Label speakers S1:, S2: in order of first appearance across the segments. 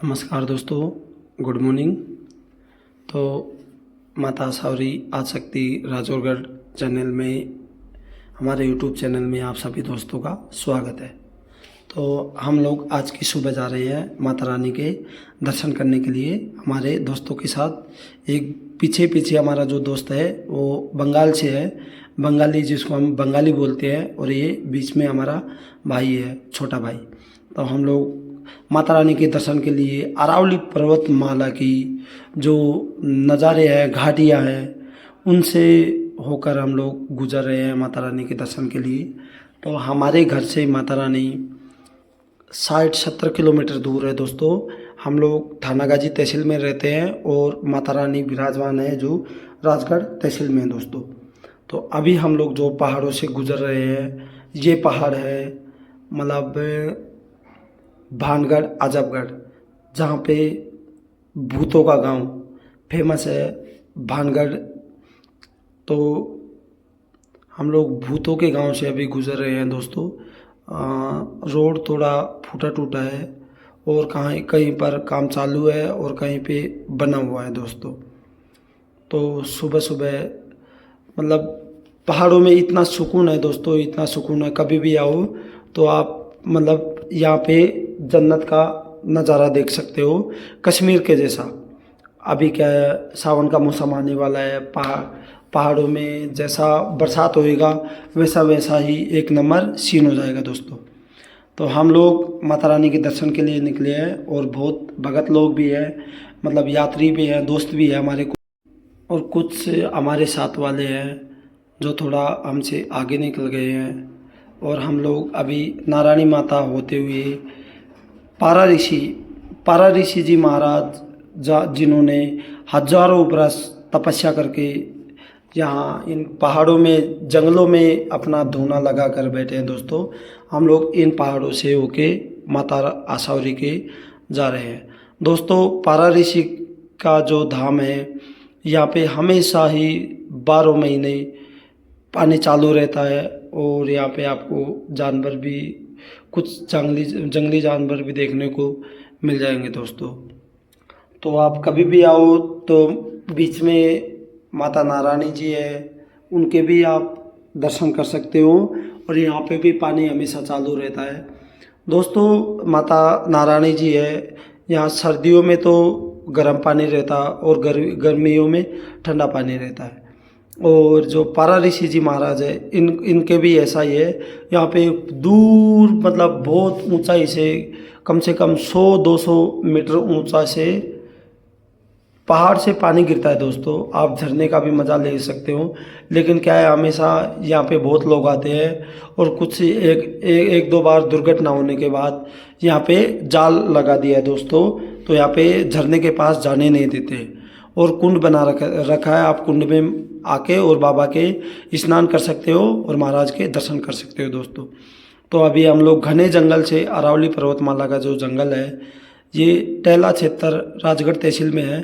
S1: नमस्कार दोस्तों, good morning. तो माता सावरी आदिशक्ति राजौरगढ़ चैनल में, हमारे यूट्यूब चैनल में आप सभी दोस्तों का स्वागत है। तो हम लोग आज की सुबह जा रहे हैं माता रानी के दर्शन करने के लिए हमारे दोस्तों के साथ। एक पीछे पीछे हमारा जो दोस्त है वो बंगाल से है, बंगाली जिसको हम बंगाली बोलते हैं, और ये बीच में हमारा भाई है, छोटा भाई। तो हम लोग माता रानी के दर्शन के लिए अरावली पर्वतमाला की जो नज़ारे हैं, घाटियाँ हैं, उनसे होकर हम लोग गुजर रहे हैं माता रानी के दर्शन के लिए। तो हमारे घर से माता रानी 60-70 किलोमीटर दूर है दोस्तों। हम लोग थानागाजी तहसील में रहते हैं और माता रानी विराजमान है जो राजगढ़ तहसील में है दोस्तों। तो अभी हम लोग जो पहाड़ों से गुजर रहे हैं, ये पहाड़ है मतलब भानगढ़ आजबगढ़, जहाँ पे भूतों का गांव फेमस है भानगढ़। तो हम लोग भूतों के गांव से अभी गुजर रहे हैं दोस्तों। रोड थोड़ा फूटा टूटा है और कहीं पर काम चालू है और कहीं पे बना हुआ है दोस्तों। तो सुबह सुबह मतलब पहाड़ों में इतना सुकून है दोस्तों, इतना सुकून है। कभी भी आओ तो आप मतलब यहाँ पे जन्नत का नज़ारा देख सकते हो, कश्मीर के जैसा। अभी क्या है, सावन का मौसम आने वाला है, पहाड़ों में जैसा बरसात होएगा वैसा वैसा ही एक नंबर सीन हो जाएगा दोस्तों। तो हम लोग माता रानी के दर्शन के लिए निकले हैं और बहुत भगत लोग भी हैं, मतलब यात्री भी हैं, दोस्त भी हैं हमारे को, और कुछ हमारे साथ वाले हैं जो थोड़ा हमसे आगे निकल गए हैं। और हम लोग अभी नारायणी माता होते हुए पारा ऋषि जी महाराज जिन्होंने हजारों बरस तपस्या करके यहाँ इन पहाड़ों में, जंगलों में अपना धूना लगा कर बैठे हैं दोस्तों। हम लोग इन पहाड़ों से होके माता आसावरी के जा रहे हैं दोस्तों। पारा ऋषि का जो धाम है, यहाँ पे हमेशा ही 12 महीने पानी चालू रहता है और यहाँ पे आपको जानवर भी, कुछ जंगली जानवर भी देखने को मिल जाएंगे दोस्तों। तो आप कभी भी आओ तो बीच में माता नारायणी जी है, उनके भी आप दर्शन कर सकते हो, और यहाँ पे भी पानी हमेशा चालू रहता है दोस्तों। माता नारायणी जी है, यहाँ सर्दियों में तो गर्म पानी रहता और गर्मियों में ठंडा पानी रहता है। और जो पारा ऋषि जी महाराज है, इनके भी ऐसा ही है। यहाँ पे दूर मतलब बहुत ऊंचाई से कम 100-200 मीटर ऊंचा से पहाड़ से पानी गिरता है दोस्तों। आप झरने का भी मज़ा ले सकते हो, लेकिन क्या है, हमेशा यहाँ पे बहुत लोग आते हैं और कुछ एक दो बार दुर्घटना होने के बाद यहाँ पे जाल लगा दिया है दोस्तों। तो यहाँ पे झरने के पास जाने नहीं देते और कुंड बना रखा है। आप कुंड में आके और बाबा के स्नान कर सकते हो और महाराज के दर्शन कर सकते हो दोस्तों। तो अभी हम लोग घने जंगल से, अरावली पर्वतमाला का जो जंगल है, ये टेला क्षेत्र राजगढ़ तहसील में है,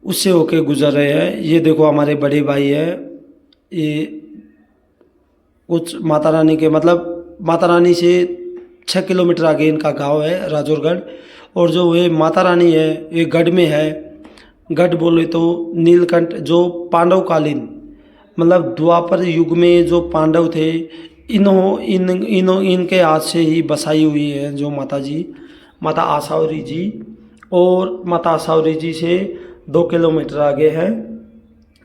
S1: उससे होके गुजर रहे हैं। ये देखो हमारे बड़े भाई है, ये कुछ माता रानी के मतलब माता रानी से 6 किलोमीटर आगे इनका गांव है राजौरगढ़। और जो ये माता रानी है ये गढ़ में है। गढ़ बोले तो नीलकंठ, जो पांडवकालीन मतलब द्वापर युग में जो पांडव थे, इनके हाथ से ही बसाई हुई है जो माता आसावरी जी। और माता आसावरी जी से 2 किलोमीटर आगे है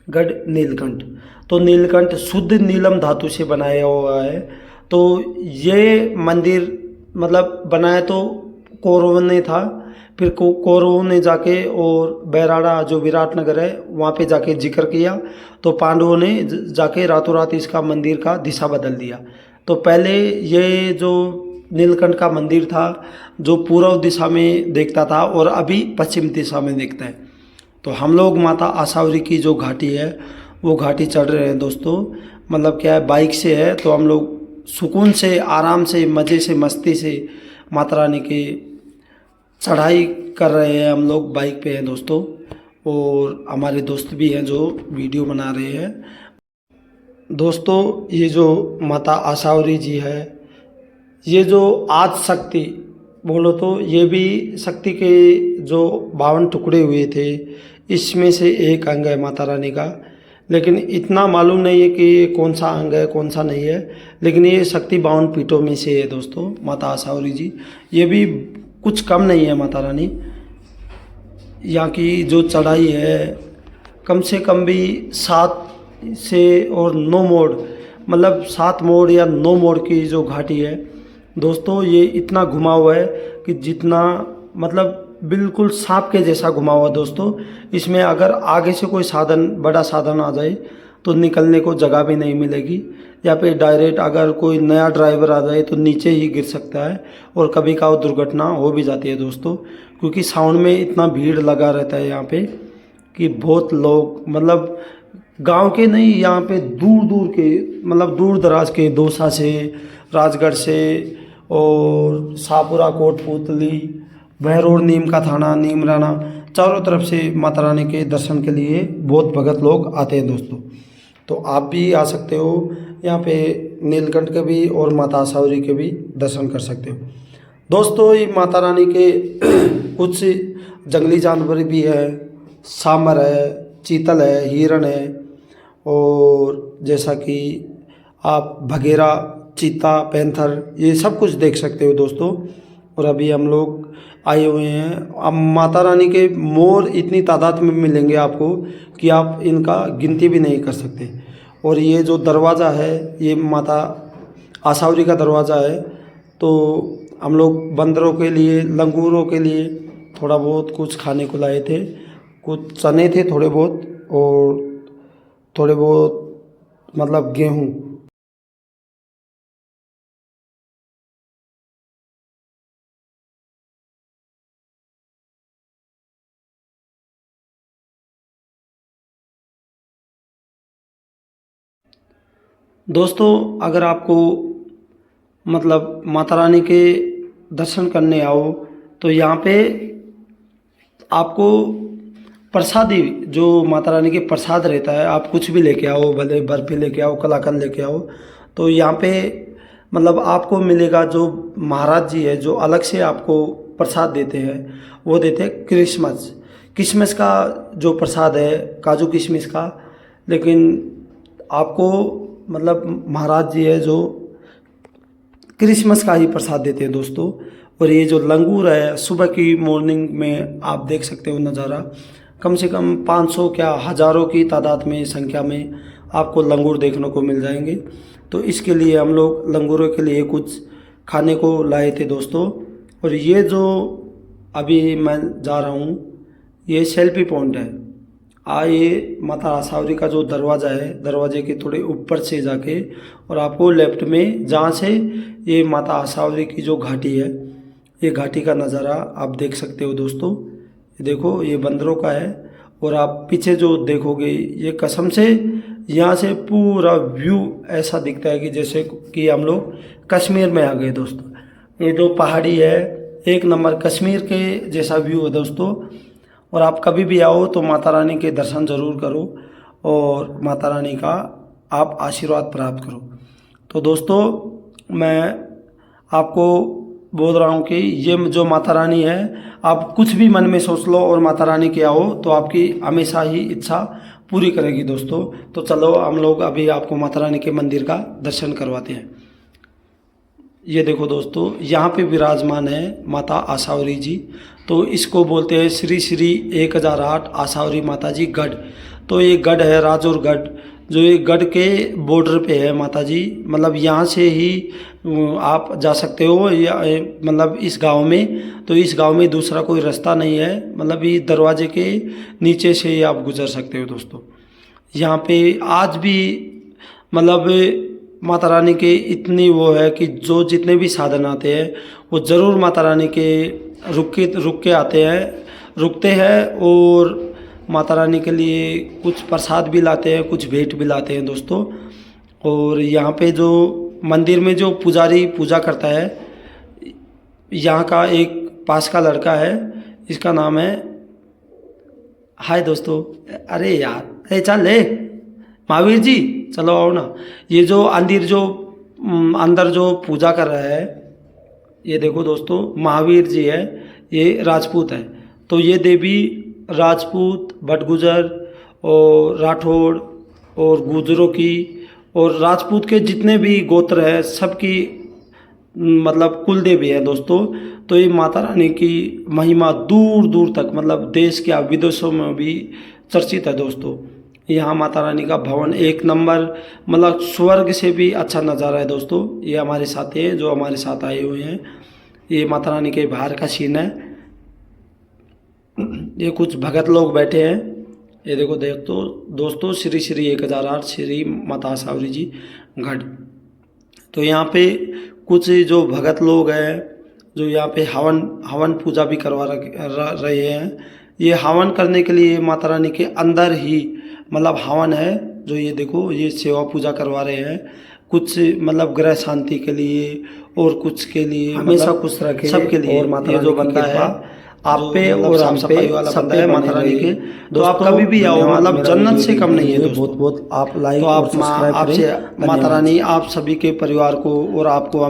S1: गढ़ नीलकंठ। तो नीलकंठ शुद्ध नीलम धातु से बनाया हुआ है। तो ये मंदिर मतलब बनाया तो कौरवों ने था, फिर कौरवों ने जाके और बैराड़ा जो विराटनगर है वहाँ पे जाके जिक्र किया, तो पांडवों ने जाके रातों रात इसका मंदिर का दिशा बदल दिया। तो पहले ये जो नीलकंठ का मंदिर था जो पूर्व दिशा में देखता था और अभी पश्चिम दिशा में देखता है। तो हम लोग माता आसावरी की जो घाटी है वो घाटी चढ़ रहे हैं दोस्तों। मतलब क्या है, बाइक से है तो हम लोग सुकून से, आराम से, मज़े से, मस्ती से माता रानी की चढ़ाई कर रहे हैं। हम लोग बाइक पे हैं दोस्तों, और हमारे दोस्त भी हैं जो वीडियो बना रहे हैं दोस्तों। ये जो माता आसावरी जी है, ये जो आदिशक्ति बोलो तो ये भी शक्ति के जो 52 टुकड़े हुए थे इसमें से एक अंग है माता रानी का। लेकिन इतना मालूम नहीं है कि ये कौन सा अंग है कौन सा नहीं है, लेकिन ये शक्ति 52 पीठों में से है दोस्तों माता आशावरी जी। ये भी कुछ कम नहीं है माता रानी। यहाँ की जो चढ़ाई है कम से कम भी 7 से और 9 मोड़, मतलब 7 मोड़ या 9 मोड़ की जो घाटी है दोस्तों, ये इतना घुमा हुआ है कि जितना मतलब बिल्कुल सांप के जैसा घुमा हुआ दोस्तों। इसमें अगर आगे से कोई साधन, बड़ा साधन आ जाए तो निकलने को जगह भी नहीं मिलेगी। या फिर डायरेक्ट अगर कोई नया ड्राइवर आ जाए तो नीचे ही गिर सकता है और कभी का दुर्घटना हो भी जाती है दोस्तों। क्योंकि साउंड में इतना भीड़ लगा रहता है यहाँ पे कि बहुत लोग, मतलब गांव के नहीं, यहाँ पे दूर दूर के, मतलब दूर दराज के, दौसा से, राजगढ़ से और शाहपुरा, कोटपुतली, बहरोड, नीम का थाना, नीमराना, चारों तरफ से माता रानी के दर्शन के लिए बहुत भगत लोग आते हैं दोस्तों। तो आप भी आ सकते हो यहाँ पे, नीलकंठ के भी और माता आशावरी के भी दर्शन कर सकते हो दोस्तों। ये माता रानी के कुछ जंगली जानवर भी है, सांबर है, चीतल है, हिरण है, और जैसा कि आप भगेरा, चीता, पैंथर, ये सब कुछ देख सकते हो दोस्तों। और अभी हम लोग आए हुए हैं, अब माता रानी के मोर इतनी तादाद में मिलेंगे आपको कि आप इनका गिनती भी नहीं कर सकते। और ये जो दरवाज़ा है ये माता आशावरी का दरवाज़ा है। तो हम लोग बंदरों के लिए, लंगूरों के लिए थोड़ा बहुत कुछ खाने को लाए थे, कुछ चने थे थोड़े बहुत, और थोड़े बहुत मतलब गेहूँ। दोस्तों अगर आपको मतलब माता रानी के दर्शन करने आओ तो यहाँ पे आपको प्रसादी, जो माता रानी के प्रसाद रहता है, आप कुछ भी लेके आओ, भले बर्फी लेके आओ, कलाकंद लेके आओ, तो यहाँ पे मतलब आपको मिलेगा। जो महाराज जी है जो अलग से आपको प्रसाद देते हैं, वो देते हैं क्रिसमस, किशमिश का जो प्रसाद है, काजू किशमिश का। लेकिन आपको मतलब महाराज जी है जो क्रिसमस का ही प्रसाद देते हैं दोस्तों। और ये जो लंगूर है, सुबह की मॉर्निंग में आप देख सकते हो नज़ारा, कम से कम 500 क्या हज़ारों की तादाद में, संख्या में आपको लंगूर देखने को मिल जाएंगे। तो इसके लिए हम लोग लंगूरों के लिए कुछ खाने को लाए थे दोस्तों। और ये जो अभी मैं जा रहा हूँ ये सेल्फी पॉइंट है। ये माता आशावरी का जो दरवाज़ा है, दरवाजे के थोड़े ऊपर से जाके और आपको लेफ्ट में, जहाँ से ये माता आशावरी की जो घाटी है, ये घाटी का नज़ारा आप देख सकते हो दोस्तों। देखो ये बंदरों का है, और आप पीछे जो देखोगे ये कसम से यहाँ से पूरा व्यू ऐसा दिखता है कि जैसे कि हम लोग कश्मीर में आ गए दोस्तों। ये जो पहाड़ी है एक नंबर कश्मीर के जैसा व्यू है दोस्तों। और आप कभी भी आओ तो माता रानी के दर्शन ज़रूर करो और माता रानी का आप आशीर्वाद प्राप्त करो। तो दोस्तों मैं आपको बोल रहा हूँ कि ये जो माता रानी है, आप कुछ भी मन में सोच लो और माता रानी के आओ तो आपकी हमेशा ही इच्छा पूरी करेगी दोस्तों। तो चलो हम लोग अभी आपको माता रानी के मंदिर का दर्शन करवाते हैं। ये देखो दोस्तों, यहाँ पे विराजमान है माता आशावरी जी। तो इसको बोलते हैं श्री श्री 1008 आशावरी माता जी गढ़। तो ये गढ़ है राजौरगढ़, जो ये गढ़ के बॉर्डर पे है माता जी। मतलब यहाँ से ही आप जा सकते हो, या मतलब इस गांव में, तो इस गांव में दूसरा कोई रास्ता नहीं है। मतलब ये दरवाजे के नीचे से ही आप गुजर सकते हो दोस्तों। यहाँ पे आज भी मतलब माता रानी के इतनी वो है कि जो जितने भी साधन आते हैं वो ज़रूर माता रानी के रुक के आते हैं, रुकते हैं, और माता रानी के लिए कुछ प्रसाद भी लाते हैं, कुछ भेंट भी लाते हैं दोस्तों। और यहाँ पे जो मंदिर में जो पुजारी पूजा करता है, यहाँ का एक पास का लड़का है, इसका नाम है, हाय दोस्तों, अरे यार, अरे चल ले महावीर जी, चलो आओ ना। ये जो अंदर जो पूजा कर रहा है, ये देखो दोस्तों, महावीर जी है, ये राजपूत है। तो ये देवी राजपूत, भटगुजर और राठौड़ और गुजरों की और राजपूत के जितने भी गोत्र है सबकी मतलब कुल देवी है दोस्तों। तो ये माता रानी की महिमा दूर दूर तक मतलब देश के विदेशों में भी चर्चित है दोस्तों। यहाँ माता रानी का भवन एक नंबर, मतलब स्वर्ग से भी अच्छा नज़ारा है दोस्तों। ये हमारे साथी हैं जो हमारे साथ आए हुए हैं। ये माता रानी के बाहर का सीन है। ये कुछ भगत लोग बैठे हैं। ये देखो दोस्तों, श्री श्री 1008 श्री माता आसावरी जी गढ़। तो यहाँ पे कुछ जो भगत लोग हैं जो यहाँ पे हवन पूजा भी करवा रहे हैं। ये हवन करने के लिए माता रानी के अंदर ही मतलब हवन है। जो ये देखो, ये सेवा पूजा करवा रहे हैं। कुछ मतलब ग्रह शांति के लिए और कुछ के लिए, हमेशा खुश रखे सबके लिए। और माता रानी जो बंदा है आप पे और हम पे सब पे माता रानी के, तो आप कभी भी आओ, मतलब जन्नत से कम नहीं है दोस्तों। बहुत बहुत आप लाइक, तो आप आपसे माता रानी आप सभी के परिवार को और आपको